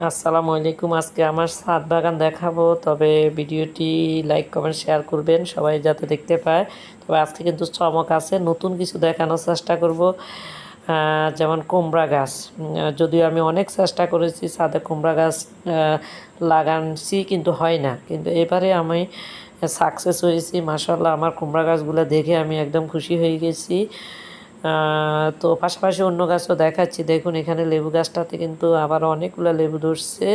আসসালামু আলাইকুম। আজকে আমার ছাদ বাগান দেখাবো, তবে ভিডিওটি লাইক কমেন্ট শেয়ার করবেন সবাই যাতে দেখতে পায়। তবে আজকে কিন্তু চমক আছে, নতুন কিছু দেখানোর চেষ্টা করব। যেমন কুমড়া গাছ, যদিও আমি অনেক চেষ্টা করেছি ছাদে কুমড়া গাছ লাগানছি, কিন্তু হয় না। কিন্তু এবারে আমি সাকসেস হয়েছি মাশাআল্লাহ। আমার কুমড়া গাছগুলো দেখে আমি একদম খুশি হয়ে গেছি। তো পাশাপাশি অন্য গাছও দেখাচ্ছি। দেখুন এখানে লেবু গাছটাতে কিন্তু আবার অনেকগুলো লেবু ধরছে।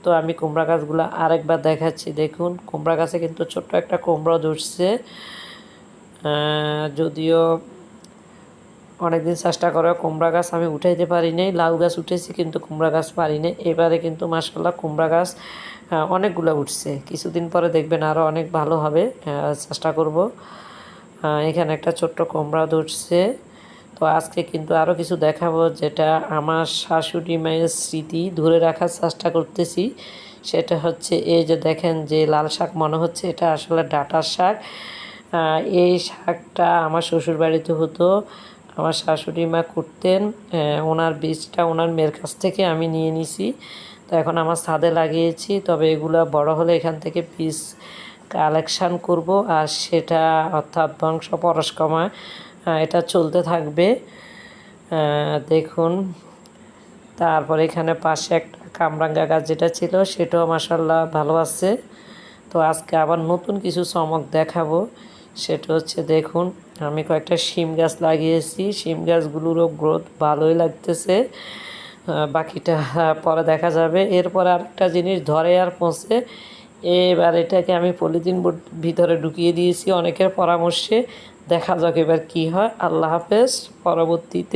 তো আমি কুমড়া গাছগুলো আরেকবার দেখাচ্ছি। দেখুন কুমড়া গাছে কিন্তু ছোট্ট একটা কুমড়া ধরছে। যদিও অনেকদিন চেষ্টা করে কুমড়া গাছ আমি উঠাইতে পারি নাই। লাউ গাছ উঠেছি কিন্তু কুমড়া গাছ পারি নাই। এবারে কিন্তু মাশাআল্লাহ কুমড়া গাছ অনেকগুলো উঠছে। কিছুদিন পরে দেখবেন আরও অনেক ভালো হবে। চেষ্টা করব। এখানে একটা ছোট্ট কুমড়া ধরছে। তো আজকে কিন্তু আরও কিছু দেখাবো, যেটা আমার শাশুড়ি মায়ের স্মৃতি ধরে রাখার চেষ্টা করতেছি। সেটা হচ্ছে এই যে দেখেন, যে লাল শাক মনে হচ্ছে, এটা আসলে ডাঁটার শাক। এই শাকটা আমার শ্বশুর বাড়িতে হতো, আমার শাশুড়ি মা করতেন। ওনার বীজটা ওনার মেয়ের কাছ থেকে আমি নিয়ে নিছি। তো এখন আমার ছাদে লাগিয়েছি। তবে এগুলো বড় হলে এখান থেকে বীজ কালেকশান করব, আর সেটা অর্থাৎ বংশ পরস্পরময় এটা চলতে থাকবে। দেখুন, তারপর এখানে পাশে একটা কামরাঙ্গা গাছ যেটা ছিল, সেটাও মাশাআল্লাহ ভালো আছে। তো আজকে আবার নতুন কিছু চমক দেখাবো। সেটা হচ্ছে দেখুন, আমি কয়েকটা শিম গাছ লাগিয়েছি। শিম গাছগুলোরও গ্রোথ ভালোই লাগতেছে। বাকিটা পরে দেখা যাবে। এরপর আরেকটা জিনিস ধরে আর পৌঁছে, এবার এটাকে আমি পলিথিন ভিতরে ঢুকিয়ে দিয়েছি অনেকের পরামর্শে। দেখা যাক এবার কি হয়। আল্লাহ হাফেজ। পরবর্তীতে